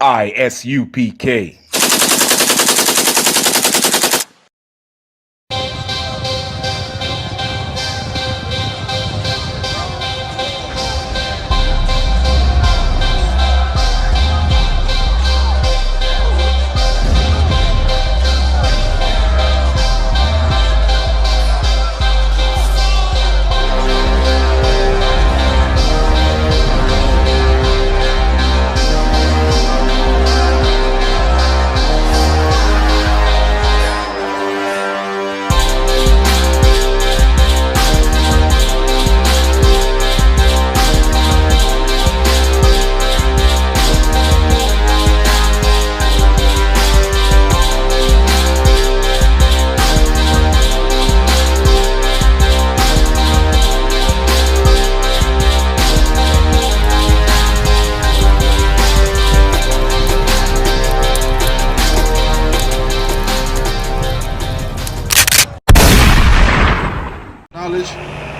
I.S.U.P.K.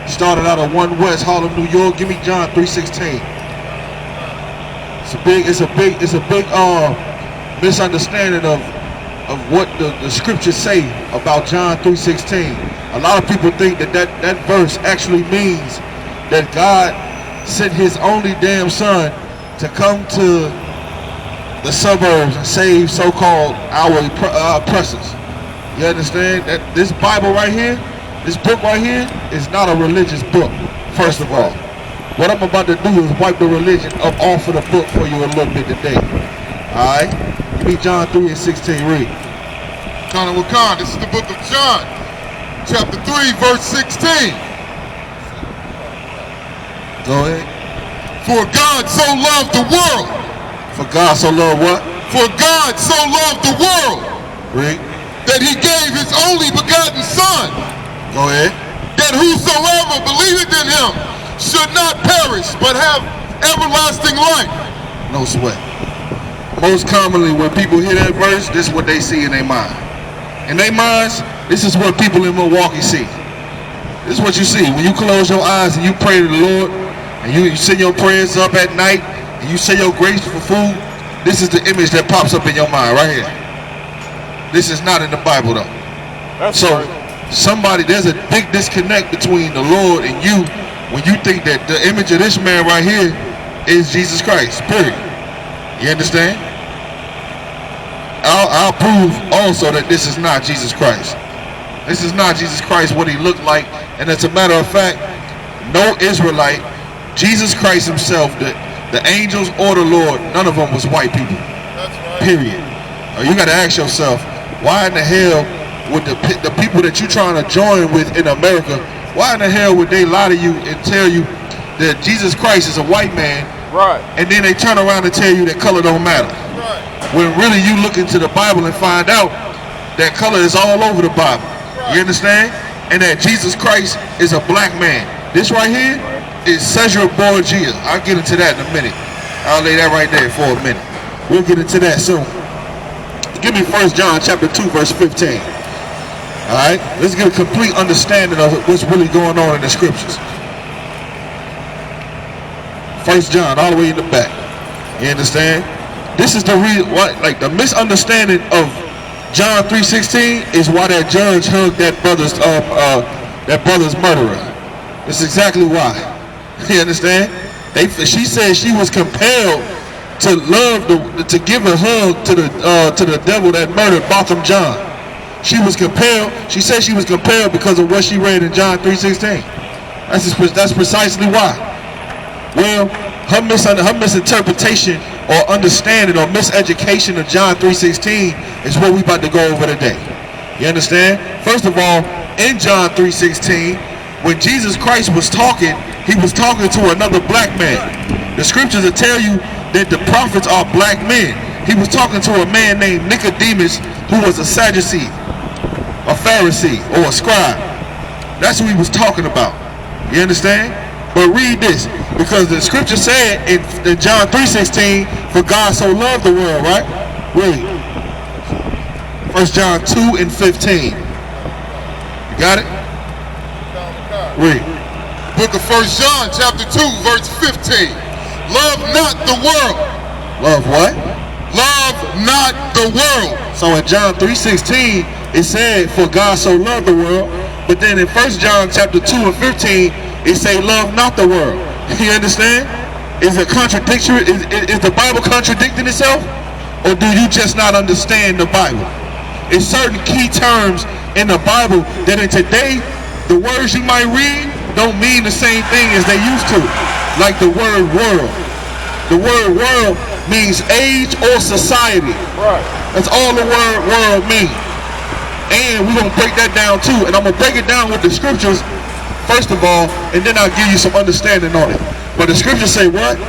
Started out of 1 West Harlem, New York. Give me John 3:16. It's a big misunderstanding of what the scriptures say about John 3:16. A lot of people think that verse actually means that God sent his only damn son to come to the suburbs and save so-called our oppressors. You understand that this Bible right here, this book right here, is not a religious book, first of all. What I'm about to do is wipe the religion up off of the book for you a little bit today. Alright? Give me John 3:16, read. Yahanna, this is the book of John, chapter 3, verse 16. Go ahead. For God so loved the world. For God so loved what? For God so loved the world. Read. That he gave his only begotten son. Go ahead. That whosoever believeth in him should not perish, but have everlasting life. No sweat. Most commonly, when people hear that verse, this is what they see in their mind. In their minds, this is what people in Milwaukee see. This is what you see. When you close your eyes and you pray to the Lord, and you send your prayers up at night, and you say your grace for food, this is the image that pops up in your mind right here. This is not in the Bible, though. That's so right. There's a big disconnect between the Lord and you when you think that the image of this man right here is Jesus Christ, period. You understand? I'll prove also that this is not Jesus Christ. This is not Jesus Christ, what he looked like. And as a matter of fact, no Israelite, Jesus Christ himself, the angels or the Lord, none of them was white people. That's right. Period. You got to ask yourself, why in the hell would the people that you're trying to join with in America, why in the hell would they lie to you and tell you that Jesus Christ is a white man, right? And then they turn around and tell you that color don't matter, right? When really you look into the Bible and find out that color is all over the Bible, right? You understand? And that Jesus Christ is a black man. This right here is Cesar Borgia. I'll get into that in a minute. I'll lay that right there for a minute. We'll get into that soon. Give me 1 John chapter 2 verse 15. Alright, let's get a complete understanding of what's really going on in the scriptures. 1 John, all the way in the back. You understand? This is the the misunderstanding of John 3:16 is why that judge hugged that brother's murderer. That's exactly why. You understand? She said she was compelled to to give a hug to the devil that murdered Botham John. She was compelled. She said she was compelled because of what she read in John 3:16. That's precisely why. Well, her misinterpretation or understanding or miseducation of John 3:16 is what we about to go over today. You understand? First of all, in John 3:16, when Jesus Christ was talking, he was talking to another black man. The scriptures will tell you that the prophets are black men. He was talking to a man named Nicodemus, who was a Sadducee, a Pharisee, or a scribe. That's who he was talking about. You understand? But read this, because the scripture said in John 3:16, for God so loved the world, right? Read. 1 John 2:15. You got it? Read. Book of 1 John chapter 2 verse 15. Love not the world. Love what? Love not the world. So in John 3:16, it said, for God so loved the world. But then in 1 John chapter 2 and 15, it say, love not the world. You understand? Is it contradictory? Is the Bible contradicting itself? Or do you just not understand the Bible? It's certain key terms in the Bible that in today, the words you might read don't mean the same thing as they used to. Like the word world. The word world means age or society. Right. That's all the word world means. And we're going to break that down too. And I'm going to break it down with the scriptures, first of all, and then I'll give you some understanding on it. But the scriptures say what?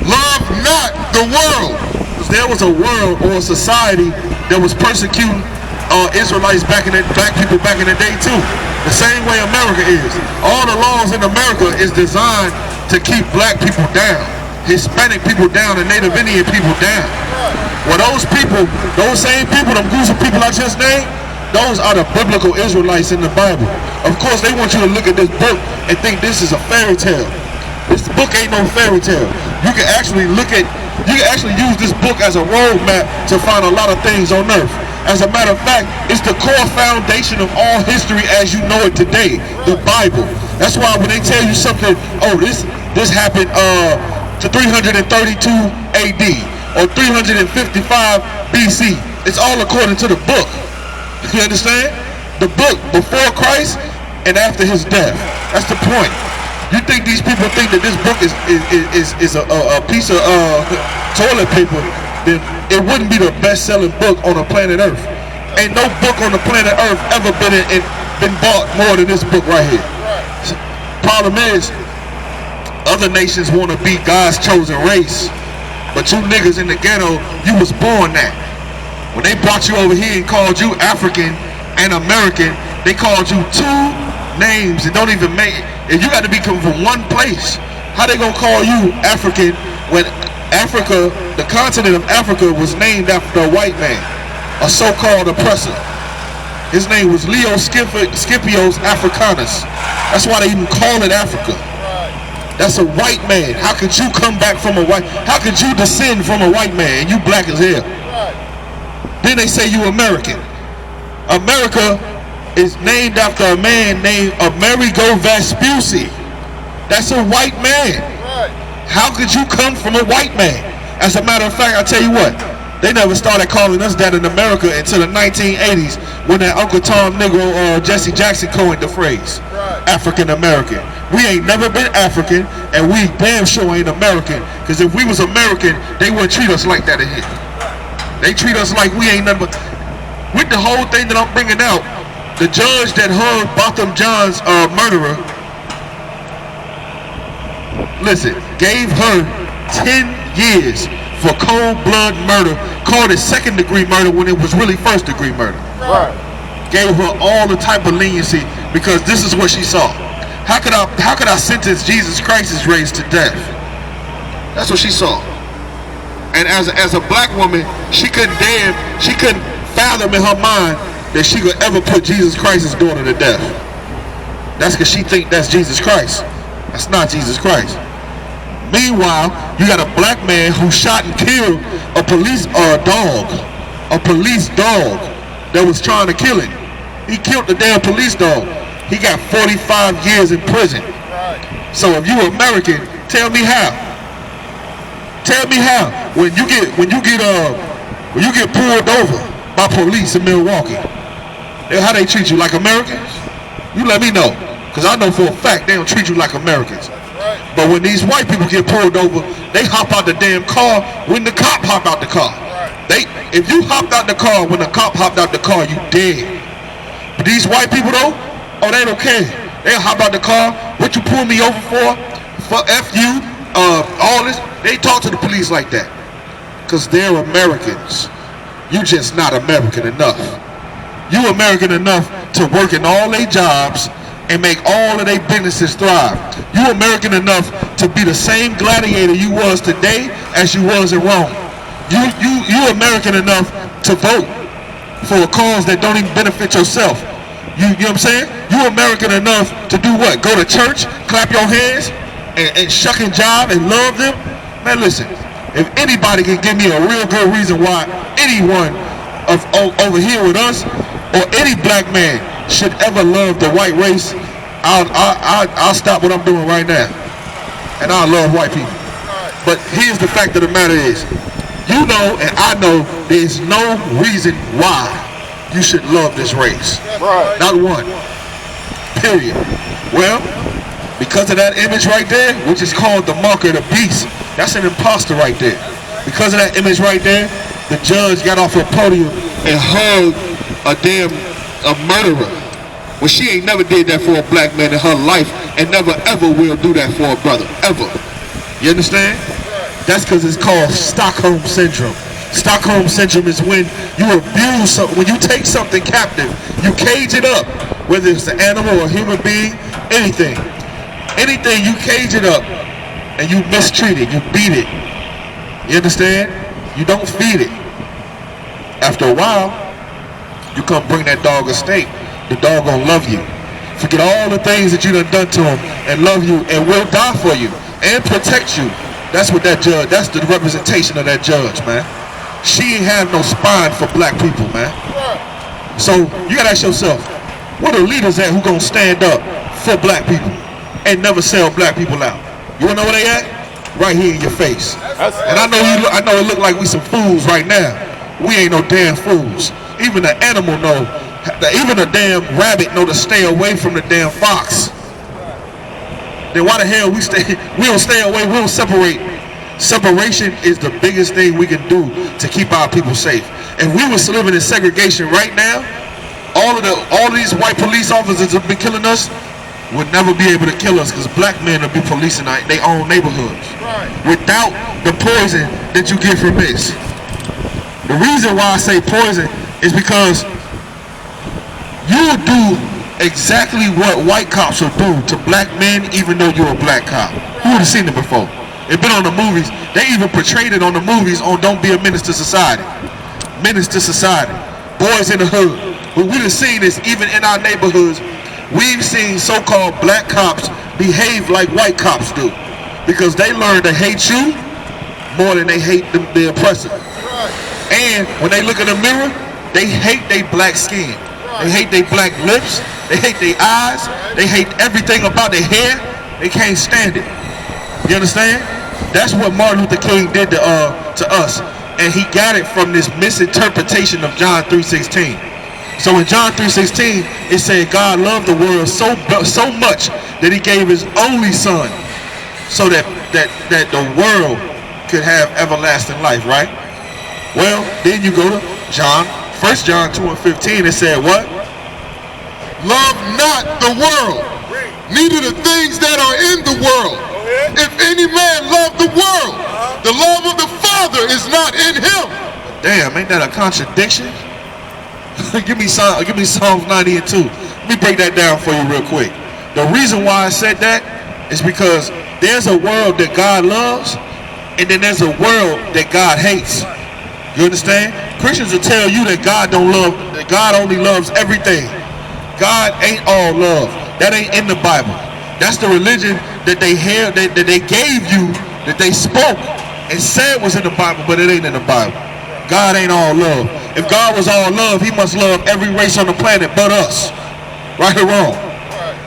Love not the world. Because there was a world or a society that was persecuting Israelites back in the, black people back in the day too. The same way America is. All the laws in America is designed to keep black people down, Hispanic people down, and Native Indian people down. Well, those people, those same people, them groups of people I just named, those are the biblical Israelites in the Bible. Of course, they want you to look at this book and think this is a fairy tale. This book ain't no fairy tale. You can actually use this book as a roadmap to find a lot of things on earth. As a matter of fact, it's the core foundation of all history as you know it today, the Bible. That's why when they tell you something, oh, this happened to 332 AD or 355 BC, it's all according to the book. You understand? The book before Christ and after his death. That's the point. You think these people think that this book is a piece of toilet paper, then it wouldn't be the best-selling book on the planet Earth. Ain't no book on the planet Earth ever been bought more than this book right here. Problem is, other nations want to be God's chosen race, but you niggas in the ghetto, you was born that. When they brought you over here and called you African and American, they called you two names and don't even make it. And you got to be coming from one place. How they gonna call you African when Africa, the continent of Africa, was named after a white man, a so-called oppressor? His name was Leo Scipios Africanus. That's why they even call it Africa. That's a white man. How could you come back from a white? How could you descend from a white man and you black as hell? Then they say you American. America is named after a man named Amerigo Vespucci. That's a white man. How could you come from a white man? As a matter of fact, I tell you what, they never started calling us that in America until the 1980s when that Uncle Tom Negro Jesse Jackson coined the phrase, African American. We ain't never been African, and we damn sure ain't American, because if we was American, they wouldn't treat us like that in here. They treat us like we ain't nothing but, with the whole thing that I'm bringing out, the judge that heard Botham John's murderer, listen, gave her 10 years for cold blood murder, called it second-degree murder when it was really first-degree murder. Gave her all the type of leniency because this is what she saw. How could I sentence Jesus Christ's race to death? That's what she saw. And as a black woman, she couldn't fathom in her mind that she could ever put Jesus Christ's daughter to death. That's because she think that's Jesus Christ. That's not Jesus Christ. Meanwhile, you got a black man who shot and killed a police dog that was trying to kill him. He killed the damn police dog. He got 45 years in prison. So if you American, tell me how. Tell me how. When you get pulled over by police in Milwaukee, how they treat you, like Americans? You let me know, because I know for a fact they don't treat you like Americans. But when these white people get pulled over, they hop out the damn car when the cop hop out the car. If you hopped out the car when the cop hopped out the car, you dead. But these white people though, oh, they don't care. They'll hop out the car. What you pull me over for? For F you, all this. They talk to the police like that. Because they're Americans. You just not American enough. You American enough to work in all their jobs and make all of their businesses thrive. You American enough to be the same gladiator you was today as you was in Rome. You American enough to vote for a cause that don't even benefit yourself. You know what I'm saying? You American enough to do what? Go to church, clap your hands, and shuck and jive and love them? Man, listen, If anybody can give me a real good reason why anyone over here with us or any black man should ever love the white race, I'll stop what I'm doing right now, and I'll love white people. But here's the fact of the matter is, you know and I know there's no reason why you should love this race. Right. Not one. Period. Well, because of that image right there, which is called the mark of the beast, that's an imposter right there. Because of that image right there, the judge got off her podium and hugged a murderer. Well, she ain't never did that for a black man in her life, and never ever will do that for a brother, ever. You understand? That's because it's called Stockholm Syndrome. Stockholm Syndrome is when you abuse something, when you take something captive, you cage it up, whether it's an animal or a human being, anything. Anything, you cage it up, and you mistreat it, you beat it. You understand? You don't feed it. After a while, you come bring that dog a steak. The dog gonna love you. Forget all the things that you done to him, and love you, and will die for you, and protect you. That's what that judge, that's the representation of that judge, man. She ain't have no spine for black people, man. So you gotta ask yourself, what are leaders at who gonna stand up for black people and never sell black people out? You wanna know where they at? Right here in your face. And I know it look like we some fools right now. We ain't no damn fools. Even the animal know, even a damn rabbit know to stay away from the damn fox. Then why the hell we don't stay away, we don't separate. Separation is the biggest thing we can do to keep our people safe. If we was living in segregation right now, all of these white police officers that have been killing us would never be able to kill us, because black men will be policing their own neighborhoods. Right. Without the poison that you get from this. The reason why I say poison is because you will do exactly what white cops will do to black men, even though you're a black cop. Who would have seen it before? It's been on the movies. They even portrayed it on the movies on Don't Be a Menace to Society. Menace to Society. Boys in the Hood. But we done seen this even in our neighborhoods. We've seen so-called black cops behave like white cops do, because they learn to hate you more than they hate the oppressor. And when they look in the mirror, they hate their black skin. They hate their black lips. They hate their eyes. They hate everything about their hair. They can't stand it. You understand? That's what Martin Luther King did to us. And he got it from this misinterpretation of John 3:16. So in John 3:16, it said God loved the world so much that he gave his only son, so that the world could have everlasting life, right? Well, then you go to John, 1 John 2:15, it said what? Love not the world, neither the things that are in the world. If any man love the world, the love of the Father is not in him. Damn, ain't that a contradiction? Give me Psalms 90 and 2. Let me break that down for you real quick. The reason why I said that is because there's a world that God loves, and then there's a world that God hates. You understand? Christians will tell you that God only loves everything. God ain't all love. That ain't in the Bible. That's the religion that they gave you, that they spoke and said was in the Bible, but it ain't in the Bible. God ain't all love. If God was all love, he must love every race on the planet but us. Right or wrong?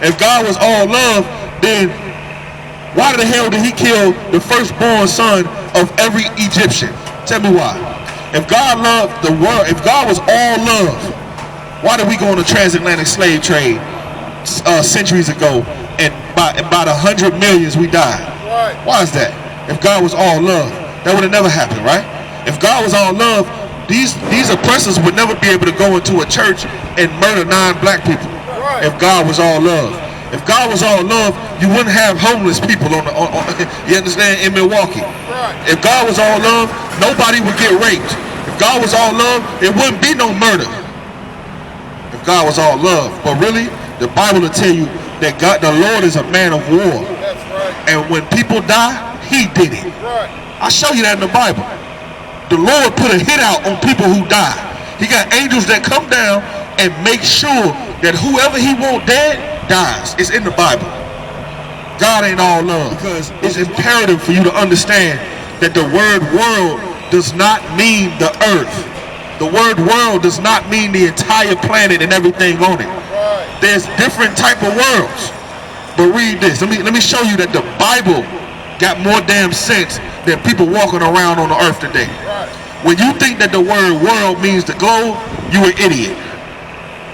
If God was all love, then why the hell did he kill the firstborn son of every Egyptian? Tell me why. If God loved the world, if God was all love, why did we go on a transatlantic slave trade centuries ago, and by about 100 millions we died? Why is that? If God was all love, that would have never happened, right? If God was all love, these oppressors would never be able to go into a church and murder 9 black people. If God was all love. If God was all love, you wouldn't have homeless people on you understand, in Milwaukee. If God was all love, nobody would get raped. If God was all love, there wouldn't be no murder. If God was all love. But really, the Bible will tell you that God, the Lord, is a man of war. And when people die, he did it. I'll show you that in the Bible. The Lord put a hit out on people who die. He got angels that come down and make sure that whoever he want dead dies. It's in the Bible. God ain't all love, because it's imperative for you to understand that the word world does not mean the earth. The word world does not mean the entire planet and everything on it. There's different type of worlds. But read this. Let me show you that the Bible got more damn sense than people walking around on the earth today. When you think that the word world means the globe, you an idiot.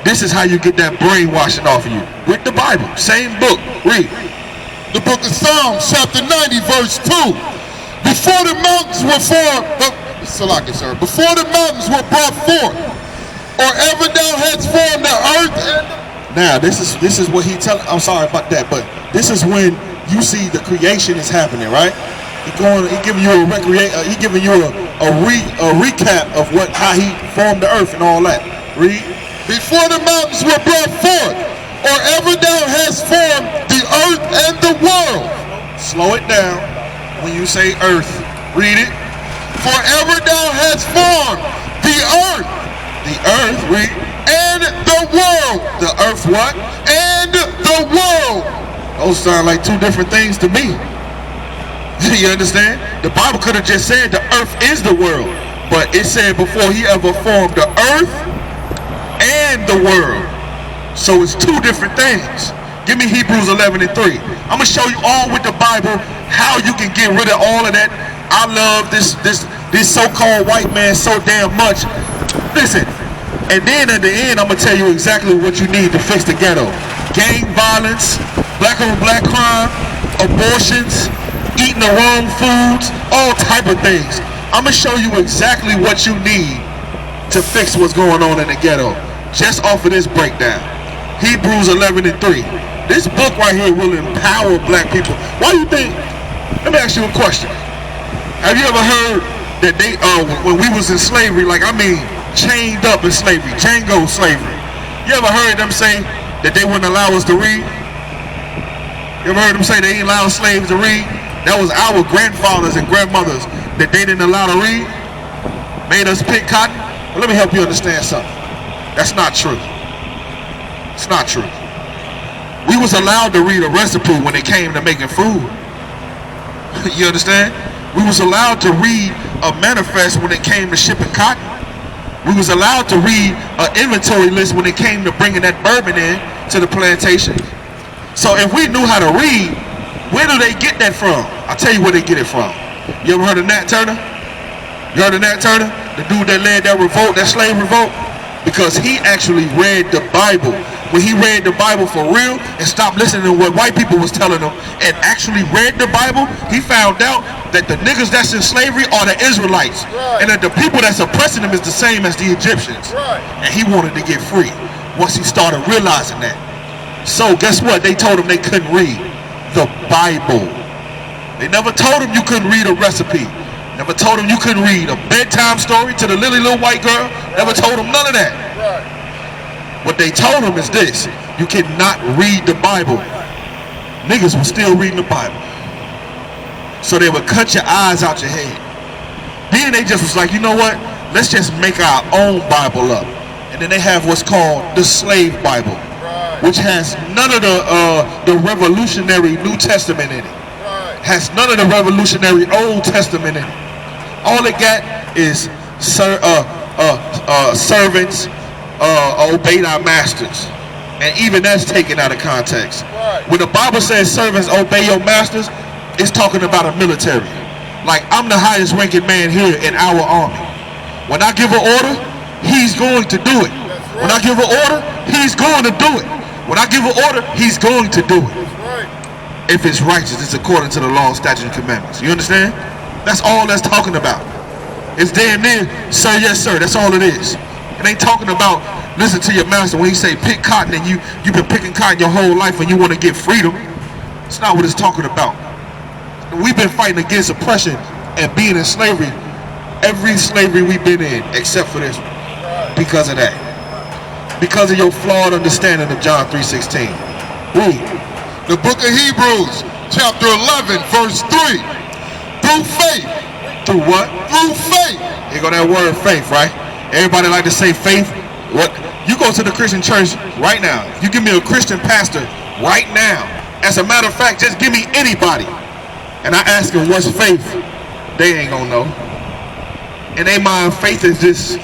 This is how you get that brainwashing off of you. With the Bible, same book. Read. The book of Psalms, chapter 90, verse 2. Before the mountains were formed, before the mountains were brought forth, or ever thou hadst formed the earth and now this is what he telling. I'm sorry about that, but this is when you see the creation is happening, right? He giving you a recap of how he formed the earth and all that. Read. Before the mountains were brought forth, or ever thou hast formed the earth and the world. Slow it down when you say earth. Read it. For ever thou hast formed the earth. The earth, read. And the world. The earth what? And the world. Those sound like two different things to me. You understand? The Bible could have just said the earth is the world. But it said before he ever formed the earth and the world. So it's two different things. Give me Hebrews 11:3. I'm going to show you all with the Bible how you can get rid of all of that. I love this so-called white man so damn much. Listen. And then at the end, I'm going to tell you exactly what you need to fix the ghetto. Gang violence, black on black crime, abortions, eating the wrong foods, all type of things. I'm going to show you exactly what you need to fix what's going on in the ghetto. Just off of this breakdown. Hebrews 11:3. This book right here will empower black people. Why do you think? Let me ask you a question. Have you ever heard that they, when we was in slavery, chained up in slavery, Django slavery. You ever heard them say that they wouldn't allow us to read? You ever heard them say they didn't allow slaves to read? That was our grandfathers and grandmothers that they didn't allow to read, made us pick cotton. Well, let me help you understand something. That's not true. It's not true. We was allowed to read a recipe when it came to making food. You understand? We was allowed to read a manifest when it came to shipping cotton. We was allowed to read an inventory list when it came to bringing that bourbon in to the plantation. So if we knew how to read, where do they get that from? I'll tell you where they get it from. You ever heard of Nat Turner? You heard of Nat Turner? The dude that led that revolt, that slave revolt? Because he actually read the Bible. When he read the Bible for real and stopped listening to what white people was telling him and actually read the Bible, he found out that the niggas that's in slavery are the Israelites. And that the people that's oppressing them is the same as the Egyptians. And he wanted to get free once he started realizing that. So guess what? They told him they couldn't read the Bible. They never told him you couldn't read a recipe. Never told him you couldn't read a bedtime story to the little white girl. Never told him none of that. What they told him is this: you cannot read the Bible. Niggas were still reading the Bible. So they would cut your eyes out your head. Then they just was like, you know what? Let's just make our own Bible up. And then they have what's called the slave Bible, which has none of the revolutionary New Testament in it. Has none of the revolutionary Old Testament in it. All it got is servants obey our masters, and even that's taken out of context. When the Bible says servants obey your masters, it's talking about a military. Like, I'm the highest ranking man here in our army. When I give an order, he's going to do it. When I give an order, he's going to do it. When I give an order, he's going to do it. If it's righteous, it's according to the law, statutes, and commandments. You understand? That's all that's talking about. It's damn near, sir, yes, sir. That's all it is. It ain't talking about listen to your master when he say pick cotton and you've been picking cotton your whole life and you want to get freedom. It's not what it's talking about. We've been fighting against oppression and being in slavery, every slavery we've been in except for this one. Because of that. Because of your flawed understanding of John 3:16. Read. The book of Hebrews, chapter 11, verse 3. Through faith. Through what? Through faith. Here go that word faith, right? Everybody like to say faith. What? You go to the Christian church right now. You give me a Christian pastor right now. As a matter of fact, just give me anybody. And I ask him, what's faith? They ain't gonna know. In their mind, faith is just,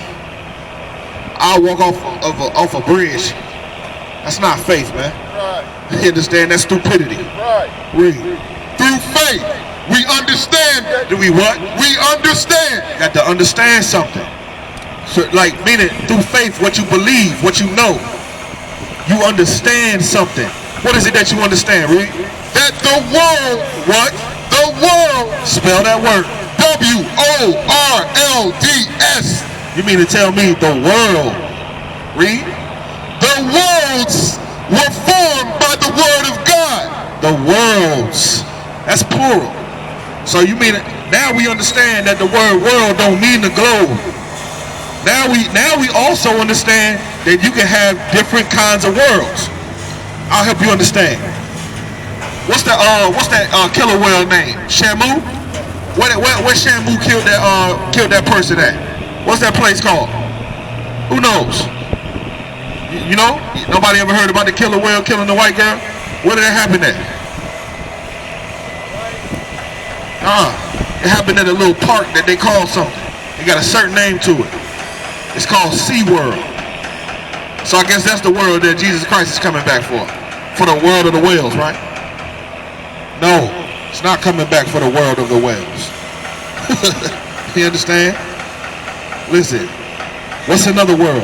I'll walk off a bridge. That's not faith, man. Right. You understand? That's stupidity. Right. Read. Through faith, we understand. Do we what? We understand. Got to understand something. So, like, meaning through faith, what you believe, what you know. You understand something. What is it that you understand, Reed? That the world, What? the world, Spell that word. WORLDS. You mean to tell me the world, Reed? The worlds were formed by the word of God. The worlds. That's plural. So you mean, now we understand that the word world don't mean the globe. Now we also understand that you can have different kinds of worlds. I'll help you understand. What's that killer whale name? Shamu? Where Shamu killed that person at? What's that place called? Who knows? You know? Nobody ever heard about the killer whale killing the white girl? Where did that happen at? It happened at a little park that they call something. It got a certain name to it. It's called SeaWorld. So I guess that's the world that Jesus Christ is coming back for. For the world of the whales, right? No, it's not coming back for the world of the whales. You understand? Listen, what's another world?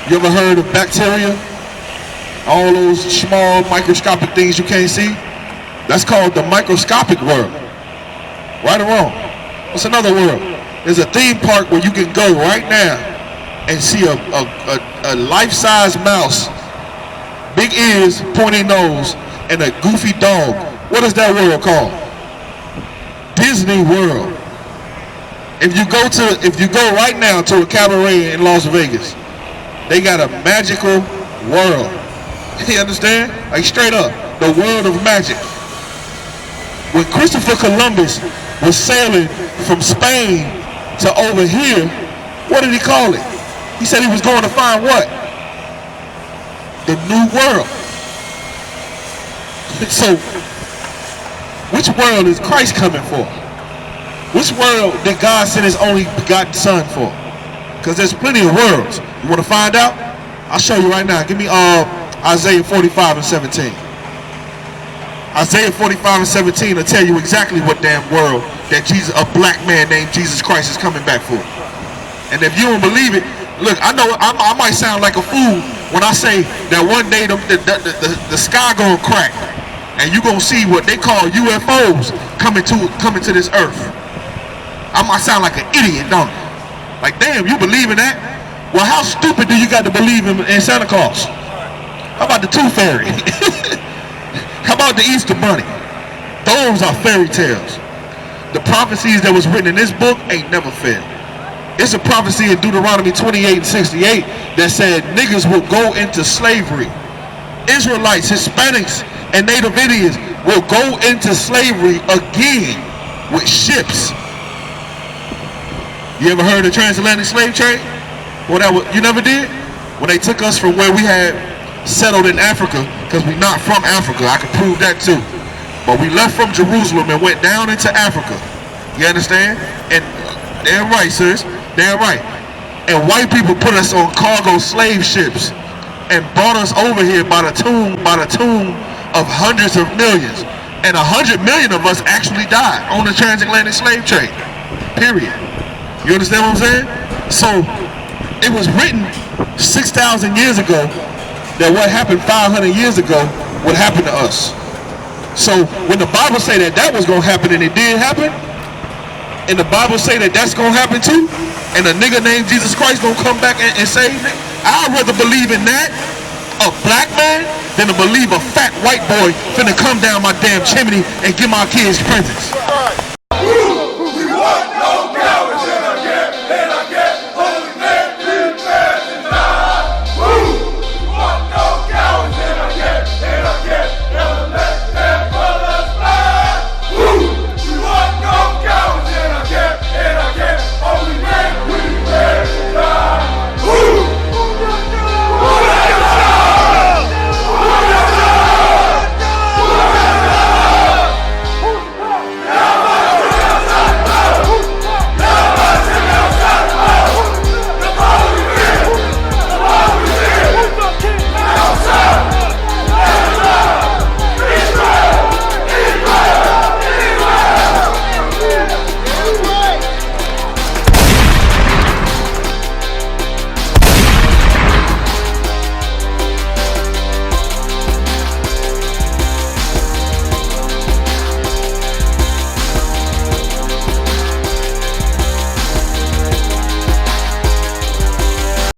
You ever heard of bacteria? All those small microscopic things you can't see? That's called the microscopic world. Right or wrong? What's another world? There's a theme park where you can go right now and see a life-size mouse, big ears, pointy nose, and a goofy dog. What is that world called? Disney World. If you go right now to a cabaret in Las Vegas, they got a magical world. You understand? Like straight up, the world of magic. When Christopher Columbus was sailing from Spain to over here, what did he call it? He said he was going to find what? The new world. So, which world is Christ coming for? Which world did God send his only begotten son for? Because there's plenty of worlds. You want to find out? I'll show you right now. Give me Isaiah 45 and 17. Isaiah 45 and 17 will tell you exactly what damn world that a black man named Jesus Christ is coming back for. And if you don't believe it, look, I know I might sound like a fool when I say that one day the sky gonna crack and you gonna see what they call UFOs coming to this earth. I might sound like an idiot, don't I? Like, damn, you believe in that? Well, how stupid do you got to believe in Santa Claus? How about the Tooth Fairy? How about the Easter Bunny? Those are fairy tales. The prophecies that was written in this book ain't never failed. It's a prophecy in Deuteronomy 28 and 68 that said niggas will go into slavery. Israelites, Hispanics, and Native Indians will go into slavery again with ships. You ever heard of transatlantic slave trade? Well, you never did? When they took us from where we had settled in Africa, because we're not from Africa, I can prove that too. But we left from Jerusalem and went down into Africa. You understand? And damn right, sirs, damn right. And white people put us on cargo slave ships and brought us over here by the tune of hundreds of millions. And 100 million of us actually died on the transatlantic slave trade. Period. You understand what I'm saying? So it was written 6,000 years ago that what happened 500 years ago would happen to us. So when the Bible say that was going to happen and it did happen, and the Bible say that that's going to happen too, and a nigga named Jesus Christ going to come back and save me, I'd rather believe in that, a black man, than to believe a fat white boy finna come down my damn chimney and give my kids presents.